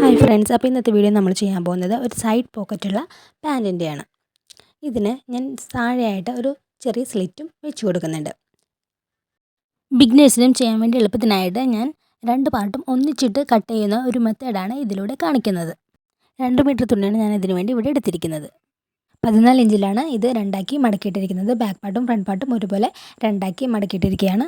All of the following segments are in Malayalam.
ഹായ് ഫ്രണ്ട്സ്, അപ്പോൾ ഇന്നത്തെ വീഡിയോ നമ്മൾ ചെയ്യാൻ പോകുന്നത് ഒരു സൈഡ് പോക്കറ്റുള്ള പാൻറ്റിൻ്റെയാണ്. ഇതിന് ഞാൻ താഴെയായിട്ട് ഒരു ചെറിയ സ്ലിറ്റും വെച്ച് കൊടുക്കുന്നുണ്ട്. ബിഗ്നേഴ്സിനും ചെയ്യാൻ വേണ്ടി എളുപ്പത്തിനായിട്ട് ഞാൻ രണ്ട് പാർട്ടും ഒന്നിച്ചിട്ട് കട്ട് ചെയ്യുന്ന ഒരു മെത്തേഡാണ് ഇതിലൂടെ കാണിക്കുന്നത്. 2 മീറ്റർ തുണിയാണ് ഞാൻ ഇതിനു വേണ്ടി ഇവിടെ എടുത്തിരിക്കുന്നത്. 14 ഇഞ്ചിലാണ് ഇത് രണ്ടാക്കി മടക്കിയിട്ടിരിക്കുന്നത്. ബാക്ക് പാർട്ടും ഫ്രണ്ട് പാർട്ടും ഒരുപോലെ രണ്ടാക്കി മടക്കിയിട്ടിരിക്കുകയാണ്.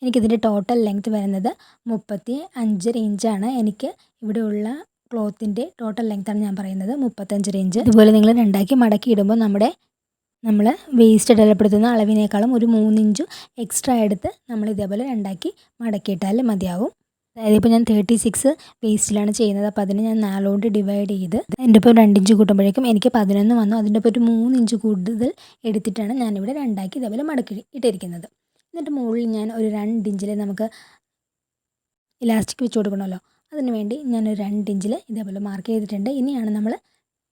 എനിക്കിതിൻ്റെ ടോട്ടൽ ലെങ്ത്ത് വരുന്നത് 35 ഇഞ്ചാണ്. എനിക്ക് ഇവിടെയുള്ള ക്ലോത്തിൻ്റെ ടോട്ടൽ ലെങ്ത്താണ് ഞാൻ പറയുന്നത്, 35 ഇഞ്ച്. ഇതുപോലെ നിങ്ങൾ രണ്ടാക്കി മടക്കി ഇടുമ്പോൾ നമ്മൾ വേസ്റ്റ് ഇടലപ്പെടുത്തുന്ന അളവിനേക്കാളും ഒരു 3 ഇഞ്ച് എക്സ്ട്രാ എടുത്ത് നമ്മൾ ഇതേപോലെ രണ്ടാക്കി മടക്കിയിട്ടാൽ മതിയാവും. അതായത് ഇപ്പോൾ ഞാൻ 36 വേസ്റ്റിലാണ് ചെയ്യുന്നത്. അപ്പോൾ അതിന് ഞാൻ 4 കൊണ്ട് ഡിവൈഡ് ചെയ്ത് എൻ്റെ ഇപ്പോൾ 2 ഇഞ്ച് കൂട്ടുമ്പോഴേക്കും എനിക്ക് 11 വന്നു. അതിൻ്റെ ഇപ്പോൾ ഒരു 3 ഇഞ്ച് കൂടുതൽ എടുത്തിട്ടാണ് ഞാനിവിടെ രണ്ടാക്കി ഇതേപോലെ മടക്കി ഇട്ടിരിക്കുന്നത്. എന്നിട്ട് മുകളിൽ ഞാൻ ഒരു 2 ഇഞ്ചിൽ നമുക്ക് ഇലാസ്റ്റിക് വെച്ച് കൊടുക്കണമല്ലോ, അതിന് വേണ്ടി ഞാനൊരു 2 ഇഞ്ചിൽ ഇതേപോലെ മാർക്ക് ചെയ്തിട്ടുണ്ട്. ഇനിയാണ്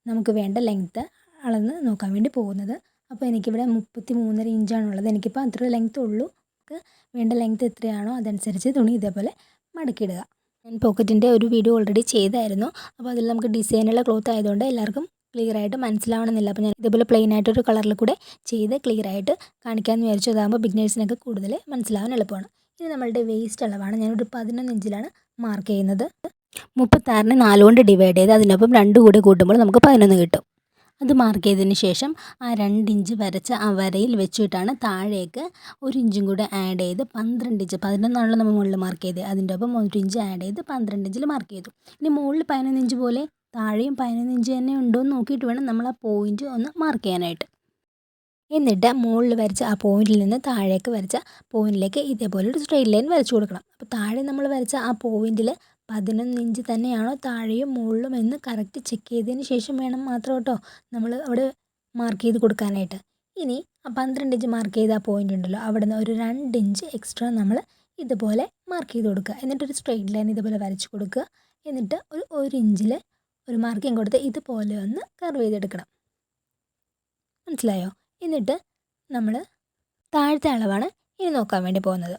നമുക്ക് വേണ്ട ലെങ്ത്ത് അളന്ന് നോക്കാൻ വേണ്ടി പോകുന്നത്. അപ്പോൾ എനിക്കിവിടെ 33.5 ഇഞ്ചാണുള്ളത്. എനിക്കിപ്പോൾ അത്ര ലെങ്ത്ത് ഉള്ളൂ. നമുക്ക് വേണ്ട ലെങ്ത്ത് എത്രയാണോ അതനുസരിച്ച് തുണി ഇതേപോലെ മടക്കിയിടുക. ഞാൻ പോക്കറ്റിൻ്റെ ഒരു വീഡിയോ ഓൾറെഡി ചെയ്തായിരുന്നു. അപ്പോൾ അതിൽ നമുക്ക് ഡിസൈനുള്ള ക്ലോത്ത് ആയതുകൊണ്ട് എല്ലാവർക്കും ക്ലിയറായിട്ട് മനസ്സിലാവണമെന്നില്ല. അപ്പോൾ ഞാൻ ഇതേപോലെ പ്ലെയിൻ ആയിട്ടൊരു കളറിൽ കൂടെ ചെയ്ത് ക്ലിയറായിട്ട് കാണിക്കാമെന്ന് വിചാരിച്ചു. അതാകുമ്പോൾ ബിഗ്നേഴ്സിനൊക്കെ കൂടുതൽ മനസ്സിലാവാൻ എളുപ്പമാണ്. ഇനി നമ്മളുടെ വേസ്റ്റ് അളവാണ് ഞാനൊരു 11 ഇഞ്ചിലാണ് മാർക്ക് ചെയ്യുന്നത്. 36നെ 4 കൊണ്ട് ഡിവൈഡ് ചെയ്ത് അതിനൊപ്പം 2 കൂടി കൂട്ടുമ്പോൾ നമുക്ക് 11 കിട്ടും. അത് മാർക്ക് ചെയ്തതിന് ശേഷം ആ 2 ഇഞ്ച് വരച്ച ആ വരയിൽ വെച്ചിട്ടാണ് താഴേക്ക് 1 ഇഞ്ചും കൂടെ ആഡ് ചെയ്ത് 12 ഇഞ്ച്, 11ആണല്ലോ നമ്മൾ മുകളിൽ മാർക്ക് ചെയ്ത്, അതിൻ്റെ ഒപ്പം 1 ഇഞ്ച് ആഡ് ചെയ്ത് 12 ഇഞ്ചിൽ മാർക്ക് ചെയ്തു. ഇനി മുകളിൽ 11 ഇഞ്ച് പോലെ താഴെയും 11 ഇഞ്ച് തന്നെ ഉണ്ടോ എന്ന് നോക്കിയിട്ട് വേണം നമ്മൾ ആ പോയിൻ്റ് ഒന്ന് മാർക്ക് ചെയ്യാനായിട്ട്. എന്നിട്ട് മുകളിൽ വരച്ച ആ പോയിന്റിൽ നിന്ന് താഴേക്ക് വരച്ച പോയിന്റിലേക്ക് ഇതേപോലെ ഒരു സ്ട്രെയിറ്റ് ലൈൻ വരച്ചു കൊടുക്കണം. അപ്പോൾ താഴെ നമ്മൾ വരച്ച ആ പോയിന്റിൽ 11 ഇഞ്ച് തന്നെയാണോ താഴെയും മുകളിലും എന്ന് കറക്റ്റ് ചെക്ക് ചെയ്തതിന് ശേഷം വേണം മാത്രം കേട്ടോ നമ്മൾ അവിടെ മാർക്ക് ചെയ്ത് കൊടുക്കാനായിട്ട്. ഇനി ആ 12 ഇഞ്ച് മാർക്ക് ചെയ്ത ആ പോയിന്റ് ഉണ്ടല്ലോ, അവിടെ നിന്ന് ഒരു 2 ഇഞ്ച് എക്സ്ട്രാ നമ്മൾ ഇതുപോലെ മാർക്ക് ചെയ്ത് കൊടുക്കുക. എന്നിട്ടൊരു സ്ട്രെയിറ്റ് ലൈൻ ഇതുപോലെ വരച്ച് കൊടുക്കുക. എന്നിട്ട് ഒരു 1 ഇഞ്ചിൽ ഒരു മാർക്കിങ് കൊടുത്ത് ഇതുപോലെ ഒന്ന് കർവ് ചെയ്തെടുക്കണം. മനസ്സിലായോ? എന്നിട്ട് നമ്മൾ താഴത്തെ അളവാണ് ഇനി നോക്കാൻ വേണ്ടി പോകുന്നത്.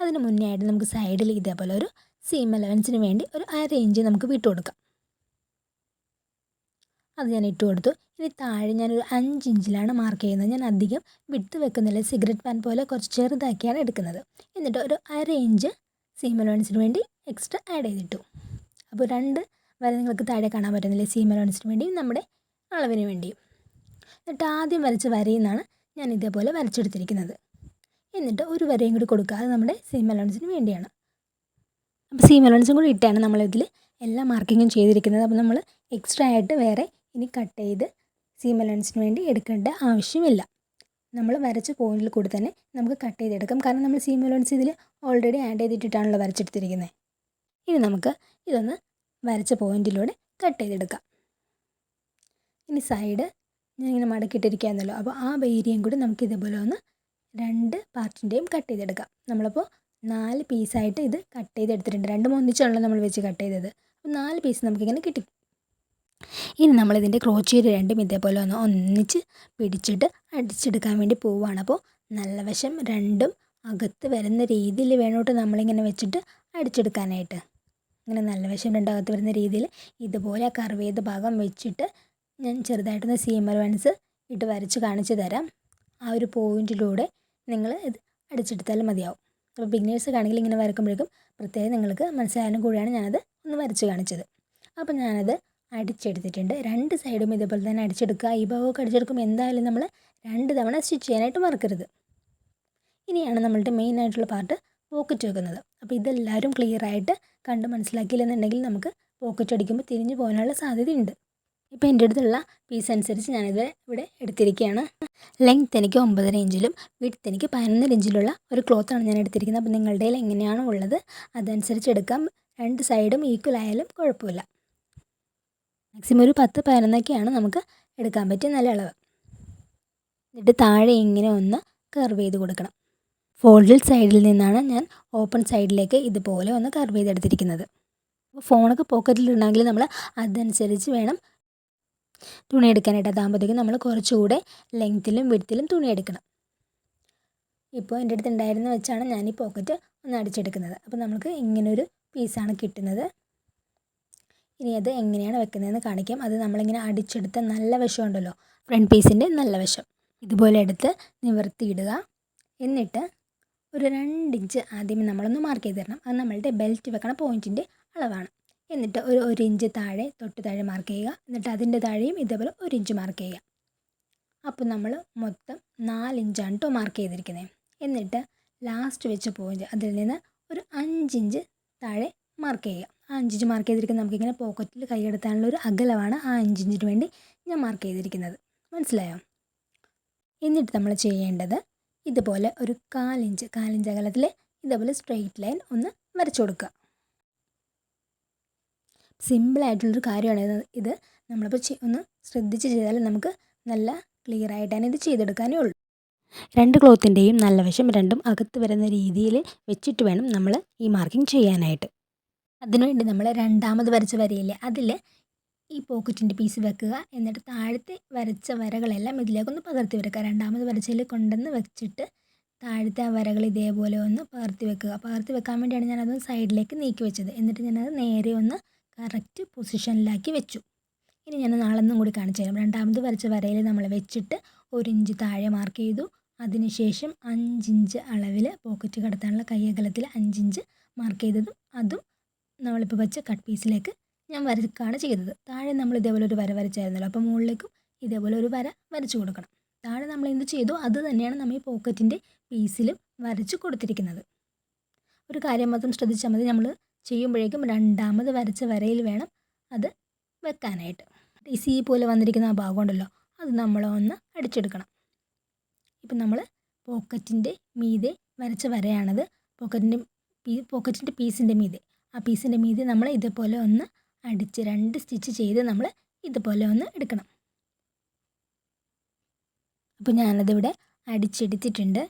അതിന് മുന്നേ ആയിട്ട് നമുക്ക് സൈഡിൽ ഇതേപോലെ ഒരു സീം അലവൻസിന് വേണ്ടി ഒരു 1/2 ഇഞ്ച് നമുക്ക് വിട്ട് കൊടുക്കാം. അത് ഞാൻ ഇട്ട് കൊടുത്തു. ഇനി താഴെ ഞാനൊരു 5 ഇഞ്ചിലാണ് മാർക്ക് ചെയ്യുന്നത്. ഞാൻ അധികം വിട്ട് വെക്കുന്നില്ല, സിഗരറ്റ് പാൻ പോലെ കുറച്ച് ചെറുതാക്കിയാണ് എടുക്കുന്നത്. എന്നിട്ട് ഒരു 1/2 ഇഞ്ച് സീം അലവൻസിന് വേണ്ടി എക്സ്ട്രാ ആഡ് ചെയ്തിട്ടു. അപ്പോൾ 2 വരെ നിങ്ങൾക്ക് താഴെ കാണാൻ പറ്റുന്നില്ലേ, സീം അലവൻസിന് വേണ്ടിയും നമ്മുടെ അളവിന് വേണ്ടിയും. എന്നിട്ട് ആദ്യം വരച്ച വരയിൽ നിന്നാണ് ഞാൻ ഇതേപോലെ വരച്ചെടുത്തിരിക്കുന്നത്. എന്നിട്ട് ഒരു വരയും കൂടി കൊടുക്കുക, അത് നമ്മുടെ സീം അലവൻസിന് വേണ്ടിയാണ്. അപ്പോൾ സീം അലവൻസും കൂടി ഇട്ടാണ് നമ്മളിതിൽ എല്ലാ മാർക്കിങ്ങും ചെയ്തിരിക്കുന്നത്. അപ്പോൾ നമ്മൾ എക്സ്ട്രാ ആയിട്ട് വേറെ ഇനി കട്ട് ചെയ്ത് സീം അലവൻസിന് വേണ്ടി എടുക്കേണ്ട ആവശ്യമില്ല. നമ്മൾ വരച്ച പോയിന്റിൽ കൂടി തന്നെ നമുക്ക് കട്ട് ചെയ്തെടുക്കാം. കാരണം നമ്മൾ സീം അലവൻസ് ഇതിൽ ഓൾറെഡി ആഡ് ചെയ്തിട്ടാണല്ലോ വരച്ചെടുത്തിരിക്കുന്നത്. ഇനി നമുക്ക് ഇതൊന്ന് വരച്ച പോയിന്റിലൂടെ കട്ട് ചെയ്തെടുക്കാം. ഇനി സൈഡ് ഞാനിങ്ങനെ മടക്കിയിട്ടിരിക്കുകയായിരുന്നല്ലോ, അപ്പോൾ ആ ഏരിയയും കൂടി നമുക്ക് ഇതേപോലെ ഒന്ന് 2 പാർട്ടിൻ്റെയും കട്ട് ചെയ്തെടുക്കാം. നമ്മളപ്പോൾ 4 പീസായിട്ട് ഇത് കട്ട് ചെയ്തെടുത്തിട്ടുണ്ട്. 2 ഒന്നിച്ചാണല്ലോ നമ്മൾ വെച്ച് കട്ട് ചെയ്തത്. അപ്പോൾ 4 പീസ് നമുക്കിങ്ങനെ കിട്ടി. ഇനി നമ്മളിതിൻ്റെ ക്രോച്ചേരി രണ്ടും ഇതേപോലെ ഒന്ന് ഒന്നിച്ച് പിടിച്ചിട്ട് അടിച്ചെടുക്കാൻ വേണ്ടി പോവുകയാണ്. അപ്പോൾ നല്ല വശം രണ്ടും അകത്ത് വരുന്ന രീതിയിൽ വേണോട്ട് നമ്മളിങ്ങനെ വെച്ചിട്ട് അടിച്ചെടുക്കാനായിട്ട്. ഇങ്ങനെ നല്ല വശം രണ്ടും അകത്ത് വരുന്ന രീതിയിൽ ഇതുപോലെ ആ കർവ് ചെയ്ത ഭാഗം വെച്ചിട്ട് ഞാൻ ചെറുതായിട്ടൊന്ന് സീം അലവൻസ് ഇട്ട് വരച്ച് കാണിച്ചു തരാം. ആ ഒരു പോയിന്റിലൂടെ നിങ്ങൾ ഇത് അടിച്ചെടുത്താലും മതിയാവും. അപ്പോൾ ബിഗിനേഴ്സ് ആണെങ്കിൽ ഇങ്ങനെ വരക്കുമ്പോഴേക്കും പ്രത്യേകം നിങ്ങൾക്ക് മനസ്സിലായാലും കൂടിയാണ് ഞാനത് ഒന്ന് വരച്ച് കാണിച്ചത്. അപ്പോൾ ഞാനത് അടിച്ചെടുത്തിട്ടുണ്ട്. 2 സൈഡും ഇതേപോലെ തന്നെ അടിച്ചെടുക്കുക. ഈ ഭാഗമൊക്കെ അടിച്ചെടുക്കുമ്പോൾ എന്തായാലും നമ്മൾ 2 തവണ സ്റ്റിച്ച് ചെയ്യാനായിട്ട് മറക്കരുത്. ഇനിയാണ് നമ്മളുടെ മെയിൻ ആയിട്ടുള്ള പാർട്ട് പോക്കറ്റ് വെക്കുന്നത്. അപ്പോൾ ഇതെല്ലാവരും ക്ലിയറായിട്ട് കണ്ട് മനസ്സിലാക്കിയില്ലെന്നുണ്ടെങ്കിൽ നമുക്ക് പോക്കറ്റ് അടിക്കുമ്പോൾ തിരിഞ്ഞു പോകാനുള്ള സാധ്യതയുണ്ട്. ഇപ്പോൾ എൻ്റെ അടുത്തുള്ള പീസ് അനുസരിച്ച് ഞാനിത് ഇവിടെ എടുത്തിരിക്കുകയാണ്. ലെങ്ത്ത് എനിക്ക് 9.5 ഇഞ്ചിലും വിഡ്ത്ത് എനിക്ക് 11 ഇഞ്ചിലുള്ള ഒരു ക്ലോത്താണ് ഞാൻ എടുത്തിരിക്കുന്നത്. അപ്പോൾ നിങ്ങളുടെ കയ്യിൽ എങ്ങനെയാണോ ഉള്ളത് അതനുസരിച്ച് എടുക്കാം. 2 സൈഡും ഈക്വൽ ആയാലും കുഴപ്പമില്ല. മാക്സിമം ഒരു 10-11 നമുക്ക് എടുക്കാൻ പറ്റിയ നല്ല അളവ്. എന്നിട്ട് താഴെ ഇങ്ങനെ ഒന്ന് കർവ് ചെയ്ത് കൊടുക്കണം. ഫോൾഡഡ് സൈഡിൽ നിന്നാണ് ഞാൻ ഓപ്പൺ സൈഡിലേക്ക് ഇതുപോലെ ഒന്ന് കർവ് ചെയ്തെടുത്തിരിക്കുന്നത്. അപ്പോൾ ഫോണൊക്കെ പോക്കറ്റിലുണ്ടെങ്കിൽ നമ്മൾ അതനുസരിച്ച് വേണം തുണി എടുക്കാനായിട്ട്. അതാകുമ്പോഴത്തേക്കും നമ്മൾ കുറച്ചുകൂടെ ലെങ്ത്തിലും വിഡ്ത്തിലും തുണി എടുക്കണം. ഇപ്പോൾ എൻ്റെ അടുത്ത് ഉണ്ടായിരുന്ന വെച്ചാണ് ഞാൻ ഈ പോക്കറ്റ് ഒന്ന് അടിച്ചെടുക്കുന്നത്. അപ്പോൾ നമുക്ക് ഇങ്ങനൊരു പീസാണ് കിട്ടുന്നത്. ഇനി അത് എങ്ങനെയാണ് വെക്കുന്നതെന്ന് കാണിക്കാം. അത് നമ്മളിങ്ങനെ അടിച്ചെടുത്ത നല്ല വശം ഉണ്ടല്ലോ, ഫ്രണ്ട് പീസിൻ്റെ നല്ല വശം ഇതുപോലെ എടുത്ത് നിവർത്തിയിടുക. എന്നിട്ട് ഒരു 2 ഇഞ്ച് ആദ്യമേ നമ്മളൊന്ന് മാർക്ക് ചെയ്ത് തരണം. അത് നമ്മളുടെ ബെൽറ്റ് വെക്കണ പോയിൻറ്റിൻ്റെ അളവാണ്. എന്നിട്ട് ഒരു 1 ഇഞ്ച് താഴെ തൊട്ട് താഴെ മാർക്ക് ചെയ്യുക. എന്നിട്ട് അതിൻ്റെ താഴെയും ഇതേപോലെ 1 ഇഞ്ച് മാർക്ക് ചെയ്യുക. അപ്പോൾ നമ്മൾ മൊത്തം 4 ഇഞ്ചാണ് കേട്ടോ മാർക്ക് ചെയ്തിരിക്കുന്നത്. എന്നിട്ട് ലാസ്റ്റ് വെച്ച പോയിൻറ്റ് അതിൽ നിന്ന് ഒരു 5 ഇഞ്ച് താഴെ മാർക്ക് ചെയ്യുക. ആ 5 ഇഞ്ച് മാർക്ക് ചെയ്തിരിക്കുന്നത് നമുക്കിങ്ങനെ പോക്കറ്റിൽ കൈയെടുത്താനുള്ള ഒരു അകലമാണ് ആ 5 ഇഞ്ചിന് വേണ്ടി ഞാൻ മാർക്ക് ചെയ്തിരിക്കുന്നത്. മനസ്സിലായോ? എന്നിട്ട് നമ്മൾ ചെയ്യേണ്ടത് ഇതുപോലെ ഒരു 4 ഇഞ്ച് അകലത്തിൽ ഇതേപോലെ സ്ട്രെയിറ്റ് ലൈൻ ഒന്ന് വരച്ചു കൊടുക്കുക. സിമ്പിളായിട്ടുള്ളൊരു കാര്യമാണ് ഇത്. നമ്മളിപ്പോൾ ഒന്ന് ശ്രദ്ധിച്ച് ചെയ്താൽ നമുക്ക് നല്ല ക്ലിയർ ആയിട്ട് തന്നെ ഇത് ചെയ്തെടുക്കാനേ ഉള്ളൂ. 2 ക്ലോത്തിൻ്റെയും നല്ല വശം രണ്ടും അകത്ത് വരുന്ന രീതിയിൽ വെച്ചിട്ട് വേണം നമ്മൾ ഈ മാർക്കിംഗ് ചെയ്യാനായിട്ട്. അതിനുവേണ്ടി നമ്മൾ രണ്ടാമത് വരച്ച വരയില്ലേ, അതിൽ ഈ പോക്കറ്റിൻ്റെ പീസ് വെക്കുക. എന്നിട്ട് താഴത്തെ വരച്ച വരകളെല്ലാം ഇതിലേക്കൊന്ന് പകർത്തി വെക്കുക. രണ്ടാമത് വരച്ചതിൽ കൊണ്ടുവന്ന് വെച്ചിട്ട് താഴത്തെ ആ വരകൾ ഇതേപോലെ ഒന്ന് പകർത്തി വെക്കുക. പകർത്തി വെക്കാൻ വേണ്ടിയാണ് ഞാനത് സൈഡിലേക്ക് നീക്കി വെച്ചത്. എന്നിട്ട് ഞാനത് നേരെ ഒന്ന് കറക്റ്റ് പൊസിഷനിലാക്കി വെച്ചു. ഇനി ഞാൻ നാളെന്നും കൂടി കാണിച്ചു തരാം. രണ്ടാമത് വരച്ച വരയിൽ നമ്മൾ വെച്ചിട്ട് 1 ഇഞ്ച് താഴെ മാർക്ക് ചെയ്തു. അതിനുശേഷം 5 ഇഞ്ച് അളവിൽ പോക്കറ്റ് കടത്താനുള്ള കൈയകലത്തിൽ 5 ഇഞ്ച് മാർക്ക് ചെയ്തതും അതും നമ്മളിപ്പോൾ വെച്ച കട്ട് പീസിലേക്ക് ഞാൻ വരക്കുകയാണ് ചെയ്തത്. താഴെ നമ്മൾ ഇതേപോലെ ഒരു വര വരച്ചായിരുന്നല്ലോ, അപ്പോൾ മുകളിലേക്കും ഇതേപോലെ ഒരു വര വരച്ചു കൊടുക്കണം. താഴെ നമ്മൾ എന്ത് ചെയ്തു അത് തന്നെയാണ് നമ്മൾ ഈ പോക്കറ്റിൻ്റെ പീസിലും വരച്ച് കൊടുത്തിരിക്കുന്നത്. ഒരു കാര്യം മാത്രം ശ്രദ്ധിച്ചാൽ മതി, നമ്മൾ ചെയ്യുമ്പോഴേക്കും രണ്ടാമത് വരച്ച വരയിൽ വേണം അത് വെക്കാനായിട്ട്. ഈ സി പോലെ വന്നിരിക്കുന്ന ആ ഭാഗം ഉണ്ടല്ലോ, അത് നമ്മളൊന്ന് അടിച്ചെടുക്കണം. ഇപ്പം നമ്മൾ പോക്കറ്റിൻ്റെ മീതെ വരച്ച വരയാണത്. പോക്കറ്റിൻ്റെ പീസിൻ്റെ മീതെ, ആ പീസിൻ്റെ മീതെ നമ്മൾ ഇതുപോലെ ഒന്ന് അടിച്ച് 2 സ്റ്റിച്ച് ചെയ്ത് നമ്മൾ ഇതുപോലെ ഒന്ന് എടുക്കണം. അപ്പോൾ ഞാനതിവിടെ അടിച്ചെടുത്തിട്ടുണ്ട്.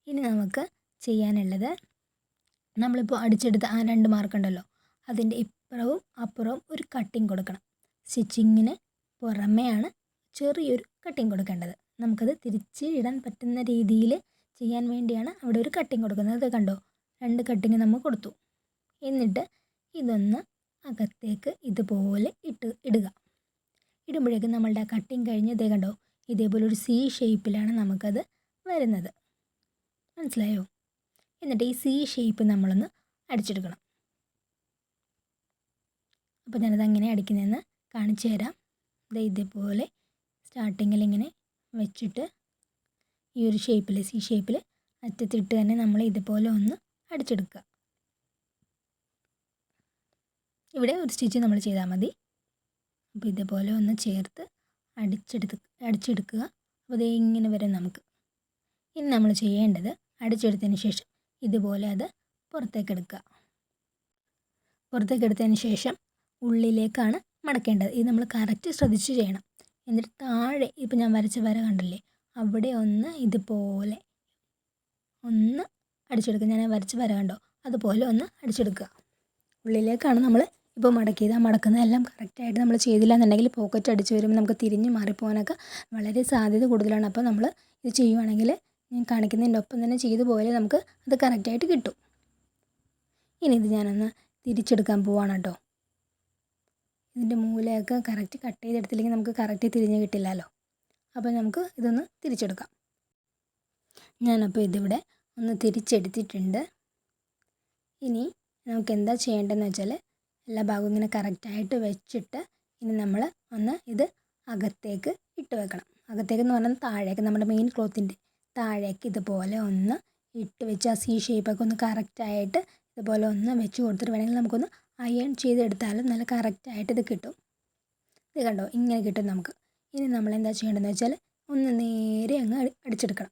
ഇനി നമുക്ക് ചെയ്യാനുള്ളത്, നമ്മളിപ്പോൾ അടിച്ചെടുത്ത ആ 2 മാർക്ക് ഉണ്ടല്ലോ, അതിൻ്റെ ഇപ്പുറവും അപ്പുറവും ഒരു കട്ടിങ് കൊടുക്കണം. സ്റ്റിച്ചിങ്ങിന് പുറമെയാണ് ചെറിയൊരു കട്ടിങ് കൊടുക്കേണ്ടത്. നമുക്കത് തിരിച്ച് ഇടാൻ പറ്റുന്ന രീതിയിൽ ചെയ്യാൻ വേണ്ടിയാണ് അവിടെ ഒരു കട്ടിങ് കൊടുക്കുന്നത്. അത് കണ്ടോ, 2 കട്ടിങ് നമ്മൾ കൊടുത്തു. എന്നിട്ട് ഇതൊന്ന് അകത്തേക്ക് ഇതുപോലെ ഇടുക. ഇടുമ്പോഴേക്കും നമ്മളുടെ ആ കട്ടിങ് കഴിഞ്ഞ് ഇതേ കണ്ടോ, ഇതേപോലെ ഒരു സി ഷേപ്പിലാണ് നമുക്കത് വരുന്നത്. മനസ്സിലായോ? എന്നിട്ട് ഈ സി ഷേപ്പ് നമ്മളൊന്ന് അടിച്ചെടുക്കണം. അപ്പോൾ ഞാനത് അങ്ങനെ അടിക്കുന്നതെന്ന് കാണിച്ചു തരാം. ഇതേപോലെ സ്റ്റാർട്ടിങ്ങിൽ ഇങ്ങനെ വെച്ചിട്ട് ഈ ഒരു ഷേപ്പിൽ സി ഷേപ്പിൽ അറ്റത്തിട്ട് തന്നെ നമ്മൾ ഇതുപോലെ ഒന്ന് അടിച്ചെടുക്കുക. ഇവിടെ ഒരു സ്റ്റിച്ച് നമ്മൾ ചെയ്താൽ മതി. അപ്പോൾ ഇതുപോലെ ഒന്ന് ചേർത്ത് അടിച്ചെടുക്കുക. അപ്പോൾ ഇത് ഇങ്ങനെ വരും നമുക്ക്. ഇനി നമ്മൾ ചെയ്യേണ്ടത്, അടിച്ചെടുത്തതിന് ശേഷം ഇതുപോലെ അത് പുറത്തേക്ക് എടുക്കുക. പുറത്തേക്ക് എടുത്തതിന് ശേഷം ഉള്ളിലേക്കാണ് മടക്കേണ്ടത്. ഇത് നമ്മൾ കറക്റ്റ് ശ്രദ്ധിച്ച് ചെയ്യണം. എന്നിട്ട് താഴെ ഇപ്പോൾ ഞാൻ വരച്ച വര കണ്ടില്ലേ, അവിടെ ഒന്ന് ഇതുപോലെ ഒന്ന് അടിച്ചെടുക്കുക. ഞാൻ വരച്ച വര കണ്ടോ, അതുപോലെ ഒന്ന് അടിച്ചെടുക്കുക. ഉള്ളിലേക്കാണ് നമ്മൾ ഇപ്പോൾ മടക്കിയത്. ആ മടക്കുന്നതെല്ലാം കറക്റ്റായിട്ട് നമ്മൾ ചെയ്തില്ല എന്നുണ്ടെങ്കിൽ പോക്കറ്റ് അടിച്ച് വരുമ്പോൾ നമുക്ക് തിരിഞ്ഞ് മാറിപ്പോകാനൊക്കെ വളരെ സാധ്യത കൂടുതലാണ്. അപ്പോൾ നമ്മൾ ഇത് ചെയ്യുവാണെങ്കിൽ ഞാൻ കാണിക്കുന്നതിൻ്റെ ഒപ്പം തന്നെ ചെയ്തു പോയാൽ നമുക്ക് അത് കറക്റ്റായിട്ട് കിട്ടും. ഇനി ഇത് ഞാനൊന്ന് തിരിച്ചെടുക്കാൻ പോവാണ് കേട്ടോ. ഇതിൻ്റെ മൂലയൊക്കെ കറക്റ്റ് കട്ട് ചെയ്തെടുത്തില്ലെങ്കിൽ നമുക്ക് കറക്റ്റ് തിരിഞ്ഞ് കിട്ടില്ലല്ലോ. അപ്പോൾ നമുക്ക് ഇതൊന്ന് തിരിച്ചെടുക്കാം. ഞാനപ്പോൾ ഇതിവിടെ ഒന്ന് തിരിച്ചെടുത്തിട്ടുണ്ട്. ഇനി നമുക്ക് എന്താ ചെയ്യേണ്ടതെന്ന് വെച്ചാൽ, എല്ലാ ഭാഗവും ഇങ്ങനെ കറക്റ്റായിട്ട് വെച്ചിട്ട് ഇനി നമ്മൾ ഒന്ന് ഇത് അകത്തേക്ക് ഇട്ട് വെക്കണം. അകത്തേക്ക് എന്ന് പറഞ്ഞാൽ താഴേക്ക്, നമ്മുടെ മെയിൻ ക്ലോത്തിൻ്റെ താഴേക്ക് ഇതുപോലെ ഒന്ന് ഇട്ട് വെച്ച് ആ സി ഷേപ്പൊക്കെ ഒന്ന് കറക്റ്റായിട്ട് ഇതുപോലെ ഒന്ന് വെച്ച് കൊടുത്തിട്ട് വേണമെങ്കിൽ നമുക്കൊന്ന് അയൺ ചെയ്തെടുത്താലും നല്ല കറക്റ്റായിട്ട് ഇത് കിട്ടും. ഇത് കണ്ടോ, ഇങ്ങനെ കിട്ടും നമുക്ക്. ഇനി നമ്മൾ എന്താ ചെയ്യേണ്ടതെന്ന് വെച്ചാൽ ഒന്ന് നേരെ അങ്ങ് അടിച്ചെടുക്കണം.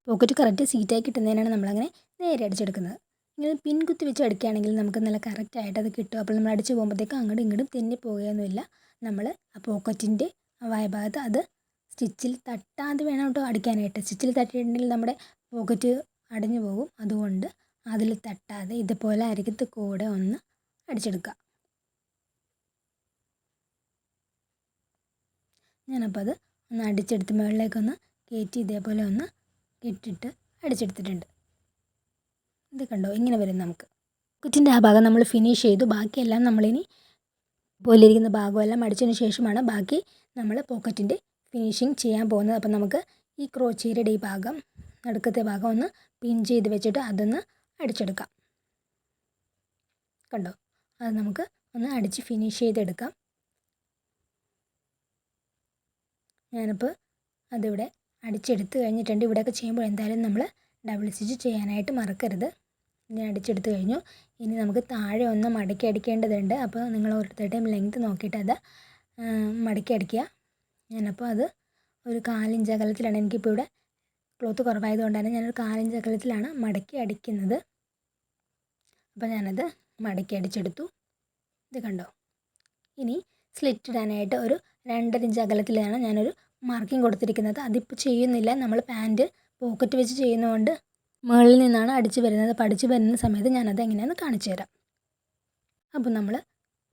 പോക്കറ്റ് കറക്റ്റ് സീറ്റായി കിട്ടുന്നതിനാണ് നമ്മളങ്ങനെ നേരെ അടിച്ചെടുക്കുന്നത്. ഇങ്ങനെ പിൻ കുത്തി വെച്ച് അടിക്കുകയാണെങ്കിൽ നമുക്ക് നല്ല കറക്റ്റായിട്ട് അത് കിട്ടും. അപ്പോൾ നമ്മൾ അടിച്ച് പോകുമ്പോഴത്തേക്കും അങ്ങോട്ടും ഇങ്ങോട്ടും തെന്നി പോകുകയൊന്നുമില്ല. നമ്മൾ ആ പോക്കറ്റിൻ്റെ ആ വായഭാഗത്ത് അത് സ്റ്റിച്ചിൽ തട്ടാതെ വേണം കേട്ടോ അടിക്കാനായിട്ട്. സ്റ്റിച്ചിൽ തട്ടിയിട്ടുണ്ടെങ്കിൽ നമ്മുടെ പോക്കറ്റ് അടഞ്ഞു പോകും. അതുകൊണ്ട് അതിൽ തട്ടാതെ ഇതുപോലെ അരികത്ത് കൂടെ ഒന്ന് അടിച്ചെടുക്കുക. ഞാനപ്പോൾ അത് ഒന്ന് അടിച്ചെടുത്ത് മുകളിലേക്കൊന്ന് കയറ്റി ഇതേപോലെ ഒന്ന് ഇട്ടിട്ട് അടിച്ചെടുത്തിട്ടുണ്ട്. ഇത് കണ്ടോ, ഇങ്ങനെ വരും നമുക്ക്. കുറ്റിൻ്റെ ആ ഭാഗം നമ്മൾ ഫിനിഷ് ചെയ്തു. ബാക്കിയെല്ലാം നമ്മളിനി പോലിരിക്കുന്ന ഭാഗമെല്ലാം അടിച്ചതിന് ശേഷമാണ് ബാക്കി നമ്മൾ പോക്കറ്റിൻ്റെ ഫിനിഷിങ് ചെയ്യാൻ പോകുന്നത്. അപ്പം നമുക്ക് ഈ ക്രോച്ചേരിയുടെ ഈ ഭാഗം, നടുക്കത്തെ ഭാഗം ഒന്ന് പിൻ ചെയ്ത് വെച്ചിട്ട് അതൊന്ന് അടിച്ചെടുക്കാം. കണ്ടോ, അത് നമുക്ക് ഒന്ന് അടിച്ച് ഫിനിഷ് ചെയ്തെടുക്കാം. ഞാനിപ്പോൾ അതിവിടെ അടിച്ചെടുത്ത് കഴിഞ്ഞിട്ടുണ്ട്. ഇവിടെയൊക്കെ ചെയ്യുമ്പോൾ എന്തായാലും നമ്മൾ ഡബിൾ സ്റ്റിച്ച് ചെയ്യാനായിട്ട് മറക്കരുത്. ഇനി അടിച്ചെടുത്ത് കഴിഞ്ഞു. ഇനി നമുക്ക് താഴെ ഒന്ന് മടക്കി അടിക്കേണ്ടതുണ്ട്. അപ്പോൾ നിങ്ങൾ ഓരോരുത്തരുടെയും ലെങ്ത്ത് നോക്കിയിട്ട് അത് മടക്കി അടിക്കുക. ഞാനപ്പോൾ അത് ഒരു 4 ഇഞ്ച് അകലത്തിലാണ്, എനിക്കിപ്പോൾ ഇവിടെ ക്ലോത്ത് കുറവായതുകൊണ്ടാണ് ഞാനൊരു 4 ഇഞ്ച് അകലത്തിലാണ് മടക്കി അടിക്കുന്നത്. അപ്പോൾ ഞാനത് മടക്കി അടിച്ചെടുത്തു. ഇത് കണ്ടോ. ഇനി സ്ലിറ്റ് ഇടാനായിട്ട് ഒരു 2.5 ഇഞ്ച് അകലത്തിലാണ് ഞാനൊരു മാർക്കിംഗ് കൊടുത്തിരിക്കുന്നത്. അതിപ്പോൾ ചെയ്യുന്നില്ല, നമ്മൾ പാൻറ്റ് പോക്കറ്റ് വെച്ച് ചെയ്യുന്നതുകൊണ്ട് മുകളിൽ നിന്നാണ് അടിച്ച് വരുന്നത്. അപ്പോൾ അടിച്ച് വരുന്ന സമയത്ത് ഞാനത് എങ്ങനെയാണെന്ന് കാണിച്ചു തരാം. അപ്പോൾ നമ്മൾ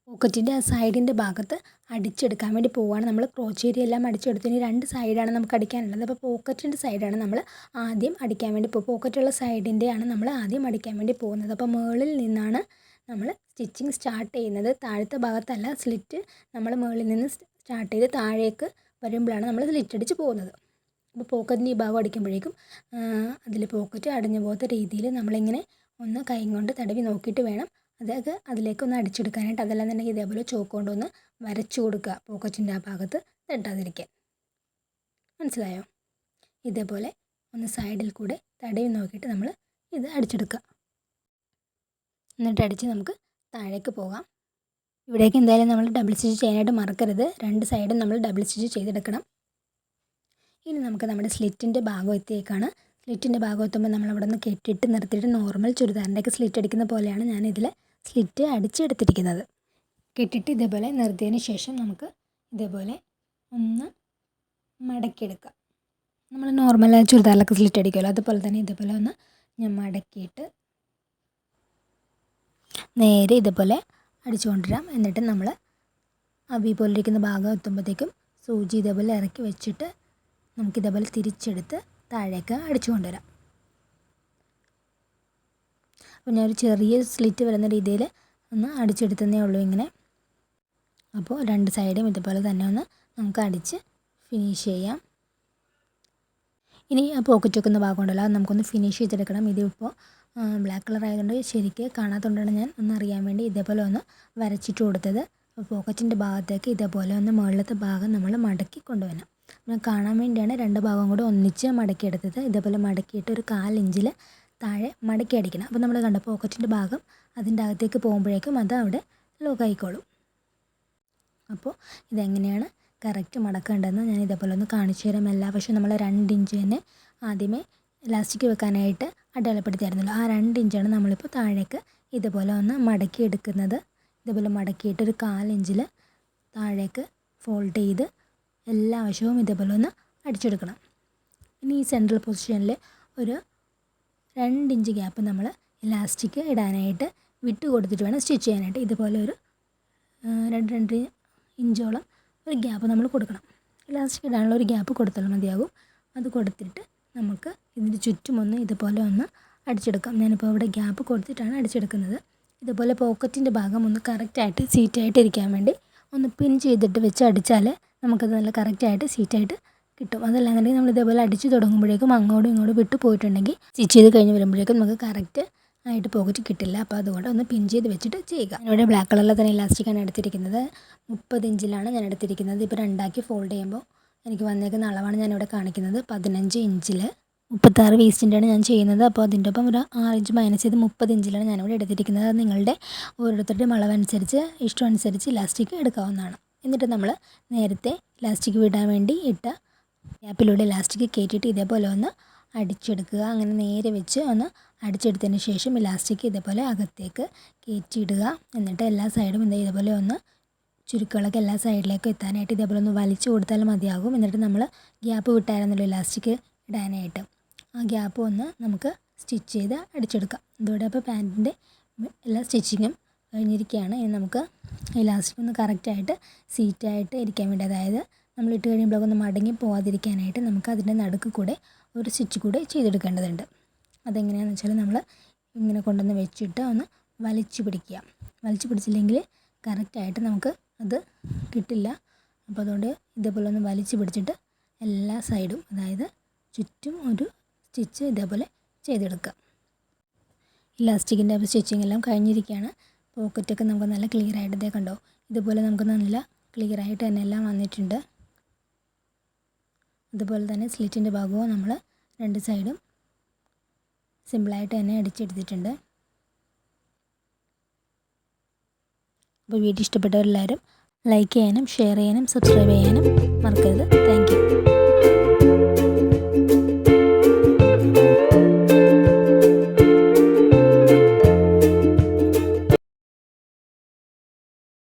പോക്കറ്റിൻ്റെ ആ സൈഡിൻ്റെ ഭാഗത്ത് അടിച്ചെടുക്കാൻ വേണ്ടി പോവുകയാണ്. നമ്മൾ ക്രോച്ചേരി എല്ലാം അടിച്ചെടുത്തതിന് 2 സൈഡാണ് നമുക്ക് അടിക്കാനുള്ളത്. അപ്പോൾ പോക്കറ്റിൻ്റെ സൈഡാണ് നമ്മൾ ആദ്യം അടിക്കാൻ വേണ്ടി പോക്കറ്റുള്ള സൈഡിൻ്റെയാണ് നമ്മൾ ആദ്യം അടിക്കാൻ വേണ്ടി പോകുന്നത്. അപ്പോൾ മുകളിൽ നിന്നാണ് നമ്മൾ സ്റ്റിച്ചിങ് സ്റ്റാർട്ട് ചെയ്യുന്നത്, താഴത്തെ ഭാഗത്തല്ല. സ്ലിറ്റ് നമ്മൾ മുകളിൽ നിന്ന് സ്റ്റാർട്ട് ചെയ്ത് താഴേക്ക് വരുമ്പോഴാണ് നമ്മൾ സ്ലിറ്റ് അടിച്ച് പോകുന്നത്. അപ്പോൾ പോക്കറ്റിൻ്റെ ഈ ഭാഗം അടിക്കുമ്പോഴേക്കും അതിൽ പോക്കറ്റ് അടഞ്ഞു പോകാത്ത രീതിയിൽ നമ്മളിങ്ങനെ ഒന്ന് കൈ കൊണ്ട് തടവി നോക്കിയിട്ട് വേണം അതൊക്കെ അതിലേക്കൊന്ന് അടിച്ചെടുക്കാനായിട്ട്. അതല്ലാന്നുണ്ടെങ്കിൽ ഇതേപോലെ ചോക്ക് കൊണ്ടൊന്ന് വരച്ചു കൊടുക്കുക പോക്കറ്റിൻ്റെ ആ ഭാഗത്ത് തട്ടാതിരിക്കാൻ. മനസ്സിലായോ? ഇതേപോലെ ഒന്ന് സൈഡിൽ കൂടെ തടവി നോക്കിയിട്ട് നമ്മൾ ഇത് അടിച്ചെടുക്കുക. എന്നിട്ട് അടിച്ച് നമുക്ക് താഴേക്ക് പോകാം. ഇവിടേക്ക് എന്തായാലും നമ്മൾ ഡബിൾ സ്റ്റിച്ച് ചെയ്യാനായിട്ട് മറക്കരുത്. 2 സൈഡും നമ്മൾ ഡബിൾ സ്റ്റിച്ച് ചെയ്തെടുക്കണം. ഇനി നമുക്ക് നമ്മുടെ സ്ലിറ്റിൻ്റെ ഭാഗം എത്തിയേക്കാണ്. സ്ലിറ്റിൻ്റെ ഭാഗം എത്തുമ്പോൾ നമ്മളവിടെ നിന്ന് കെട്ടിയിട്ട് നിർത്തിയിട്ട് നോർമൽ ചുരിദാറിൻ്റെയൊക്കെ സ്ലിറ്റ് അടിക്കുന്ന പോലെയാണ് ഞാനിതിൽ സ്ലിറ്റ് അടിച്ചെടുത്തിരിക്കുന്നത്. കെട്ടിയിട്ട് ഇതേപോലെ നിർത്തിയതിന് ശേഷം നമുക്ക് ഇതേപോലെ ഒന്ന് മടക്കിയെടുക്കാം. നമ്മൾ നോർമൽ ചുരിദാറിലൊക്കെ സ്ലിറ്റ് അടിക്കുമല്ലോ, അതുപോലെ തന്നെ ഇതേപോലെ ഒന്ന് ഞാൻ മടക്കിയിട്ട് നേരെ ഇതേപോലെ അടിച്ചു കൊണ്ടുവരാം. എന്നിട്ട് നമ്മൾ ആ വി പോലെ ഇരിക്കുന്ന ഭാഗം എത്തുമ്പോഴത്തേക്കും സൂചി ഇതേപോലെ ഇറക്കി വെച്ചിട്ട് നമുക്കിതേപോലെ തിരിച്ചെടുത്ത് താഴേക്ക് അടിച്ചു കൊണ്ടുവരാം. അപ്പോൾ ഞാനൊരു ചെറിയ സ്ലിറ്റ് വരുന്ന രീതിയിൽ ഒന്ന് അടിച്ചെടുത്തതേ ഉള്ളൂ ഇങ്ങനെ. അപ്പോൾ 2 സൈഡും ഇതുപോലെ തന്നെ ഒന്ന് നമുക്ക് അടിച്ച് ഫിനിഷ് ചെയ്യാം. ഇനി ആ പോക്കറ്റ് വെക്കുന്ന ഭാഗം ഉണ്ടല്ലോ, അത് നമുക്കൊന്ന് ഫിനിഷ് ചെയ്തെടുക്കണം. ഇതിപ്പോൾ ബ്ലാക്ക് കളർ ആയതുകൊണ്ട് ശരിക്ക് കാണാത്തതുകൊണ്ടാണ് ഞാൻ ഒന്ന് അറിയാൻ വേണ്ടി ഇതേപോലെ ഒന്ന് വരച്ചിട്ട് കൊടുത്തത്. അപ്പോൾ പോക്കറ്റിൻ്റെ ഭാഗത്തേക്ക് ഇതേപോലെ ഒന്ന് മുകളിലത്തെ ഭാഗം നമ്മൾ മടക്കി കൊണ്ടുവരണം. ഞാൻ കാണാൻ വേണ്ടിയാണ് 2 ഭാഗം കൂടെ ഒന്നിച്ച് മടക്കിയെടുത്തത്. ഇതേപോലെ മടക്കിയിട്ട് ഒരു 1/4 ഇഞ്ചിൽ താഴെ മടക്കി അടിക്കണം. അപ്പോൾ നമ്മൾ കണ്ട പോക്കറ്റിൻ്റെ ഭാഗം അതിൻ്റെ അകത്തേക്ക് പോകുമ്പോഴേക്കും അത് അവിടെ ലോക്ക് ആയിക്കോളും. അപ്പോൾ ഇതെങ്ങനെയാണ് കറക്റ്റ് മടക്കേണ്ടതെന്ന് ഞാൻ ഇതേപോലെ ഒന്ന് കാണിച്ചു തരാം. എല്ലാ വശവും നമ്മൾ 2 ഇഞ്ച് തന്നെ ആദ്യമേ ഇലാസ്റ്റിക് വെക്കാനായിട്ട് അടയാളപ്പെടുത്തിയായിരുന്നല്ലോ, ആ 2 ഇഞ്ചാണ് നമ്മളിപ്പോൾ താഴേക്ക് ഇതുപോലെ ഒന്ന് മടക്കി എടുക്കുന്നത്. ഇതുപോലെ മടക്കിയിട്ട് ഒരു 1/4 ഇഞ്ചിൽ താഴേക്ക് ഫോൾഡ് ചെയ്ത് എല്ലാ വശവും ഇതേപോലെ ഒന്ന് അടിച്ചെടുക്കണം. ഇനി ഈ സെൻട്രൽ പൊസിഷനിൽ ഒരു 2 ഇഞ്ച് ഗ്യാപ്പ് നമ്മൾ ഇലാസ്റ്റിക് ഇടാനായിട്ട് വിട്ട് കൊടുത്തിട്ട് വേണം സ്റ്റിച്ച് ചെയ്യാനായിട്ട്. ഇതുപോലെ ഒരു 2 ഇഞ്ചോളം ഒരു ഗ്യാപ്പ് നമ്മൾ കൊടുക്കണം. ഇലാസ്റ്റിക് ഇടാനുള്ള ഒരു ഗ്യാപ്പ് കൊടുത്താൽ മതിയാകും. അത് കൊടുത്തിട്ട് നമുക്ക് ഇതിന് ചുറ്റുമൊന്ന് ഇതുപോലെ ഒന്ന് അടിച്ചെടുക്കാം. ഞാനിപ്പോൾ ഇവിടെ ഗ്യാപ്പ് കൊടുത്തിട്ടാണ് അടിച്ചെടുക്കുന്നത്. ഇതുപോലെ പോക്കറ്റിൻ്റെ ഭാഗം ഒന്ന് കറക്റ്റായിട്ട് സീറ്റായിട്ട് ഇരിക്കാൻ വേണ്ടി ഒന്ന് പിൻ ചെയ്തിട്ട് വെച്ച് അടിച്ചാൽ നമുക്കത് നല്ല കറക്റ്റായിട്ട് സീറ്റായിട്ട് കിട്ടും. അതല്ലാന്നുണ്ടെങ്കിൽ നമ്മൾ ഇതേപോലെ അടിച്ച് തുടങ്ങുമ്പോഴേക്കും അങ്ങോട്ടും ഇങ്ങോട്ടും വിട്ടു പോയിട്ടുണ്ടെങ്കിൽ സ്റ്റിച്ച് ചെയ്ത് കഴിഞ്ഞ് വരുമ്പോഴേക്കും നമുക്ക് കറക്റ്റ് ആയിട്ട് പോക്കറ്റ് കിട്ടില്ല. അപ്പോൾ അതുകൊണ്ട് ഒന്ന് പിൻ ചെയ്ത് വെച്ചിട്ട് ചെയ്യുക. ഇവിടെ ബ്ലാക്ക് കളറിൽ തന്നെ ഇലാസ്റ്റിക്കാണ് എടുത്തിരിക്കുന്നത്. 30 ഇഞ്ചിലാണ് ഞാൻ എടുത്തിരിക്കുന്നത്. ഇപ്പോൾ 2ആക്കി ഫോൾഡ് ചെയ്യുമ്പോൾ എനിക്ക് വന്നേക്കുന്ന അളവാണ് ഞാനിവിടെ കാണിക്കുന്നത്. 15 ഇഞ്ചിൽ 36 വേസ്റ്റിൻ്റെയാണ് ഞാൻ ചെയ്യുന്നത്. അപ്പോൾ അതിൻ്റെ ഒപ്പം ഒരു 6 ഇഞ്ച് മൈനസ് ചെയ്ത് 30 ഇഞ്ചിലാണ് ഞാനിവിടെ എടുത്തിരിക്കുന്നത്. അത് നിങ്ങളുടെ ഓരോരുത്തരുടെയും അളവനുസരിച്ച് ഇഷ്ടമനുസരിച്ച് ഇലാസ്റ്റിക് എടുക്കാവുന്നതാണ്. എന്നിട്ട് നമ്മൾ നേരത്തെ ഇലാസ്റ്റിക് വിടാൻ വേണ്ടി ഇട്ട ഗ്യാപ്പിലൂടെ ഇലാസ്റ്റിക് കയറ്റിയിട്ട് ഇതേപോലെ ഒന്ന് അടിച്ചെടുക്കുക. അങ്ങനെ നേരെ വെച്ച് ഒന്ന് അടിച്ചെടുത്തതിന് ശേഷം ഇലാസ്റ്റിക് ഇതേപോലെ അകത്തേക്ക് കയറ്റിയിടുക. എന്നിട്ട് എല്ലാ സൈഡും ഇതേപോലെ ഒന്ന് ചുരുക്കുകളൊക്കെ എല്ലാ സൈഡിലേക്കും എത്താനായിട്ട് ഇതേപോലെ ഒന്ന് വലിച്ചു കൊടുത്താൽ മതിയാകും. എന്നിട്ട് നമ്മൾ ഗ്യാപ്പ് വിട്ടായിരുന്നല്ലോ ഇലാസ്റ്റിക് ഇടാനായിട്ട്, ആ ഗ്യാപ്പ് ഒന്ന് നമുക്ക് സ്റ്റിച്ച് ചെയ്ത് അടിച്ചെടുക്കാം. ഇതോടെ അപ്പോൾ പാൻറ്റിൻ്റെ എല്ലാ സ്റ്റിച്ചിങ്ങും കഴിഞ്ഞിരിക്കുകയാണ്. ഇനി നമുക്ക് ഇലാസ്റ്റിക് ഒന്ന് കറക്റ്റായിട്ട് സീറ്റായിട്ട് ഇരിക്കാൻ വേണ്ടി, അതായത് നമ്മൾ ഇട്ട് കഴിയുമ്പോഴൊക്കെ ഒന്ന് മടങ്ങി പോകാതിരിക്കാനായിട്ട് നമുക്ക് അതിൻ്റെ നടുക്ക് കൂടെ ഒരു സ്റ്റിച്ച് കൂടെ ചെയ്തെടുക്കേണ്ടതുണ്ട്. അതെങ്ങനെയാണെന്ന് വെച്ചാൽ നമ്മൾ ഇങ്ങനെ കൊണ്ടുവന്ന് വെച്ചിട്ട് ഒന്ന് വലിച്ചു പിടിക്കുക. വലിച്ചു പിടിച്ചില്ലെങ്കിൽ കറക്റ്റായിട്ട് നമുക്ക് അത് കിട്ടില്ല. അപ്പോൾ അതുകൊണ്ട് ഇതേപോലെ ഒന്ന് വലിച്ചു പിടിച്ചിട്ട് എല്ലാ സൈഡും, അതായത് ചുറ്റും ഒരു സ്റ്റിച്ച് ഇതേപോലെ ചെയ്തെടുക്കുക. ഇലാസ്റ്റിക്കിൻ്റെ സ്റ്റിച്ചിങ് എല്ലാം കഴിഞ്ഞിരിക്കുകയാണ്. പോക്കറ്റൊക്കെ നമുക്ക് നല്ല ക്ലിയർ ആയിട്ട് ഇതേ കണ്ടോ, ഇതുപോലെ നമുക്ക് നല്ല ക്ലിയർ ആയിട്ട് തന്നെ എല്ലാം വന്നിട്ടുണ്ട്. അതുപോലെ തന്നെ സ്ലിറ്റിൻ്റെ ഭാഗവും നമ്മൾ രണ്ട് സൈഡും സിമ്പിളായിട്ട് തന്നെ അടിച്ചെടുത്തിട്ടുണ്ട്. അപ്പോൾ വീഡിയോ ഇഷ്ടപ്പെട്ടവരെല്ലാവരും ലൈക്ക് ചെയ്യാനും ഷെയർ ചെയ്യാനും സബ്സ്ക്രൈബ് ചെയ്യാനും മറക്കരുത്. Thank you.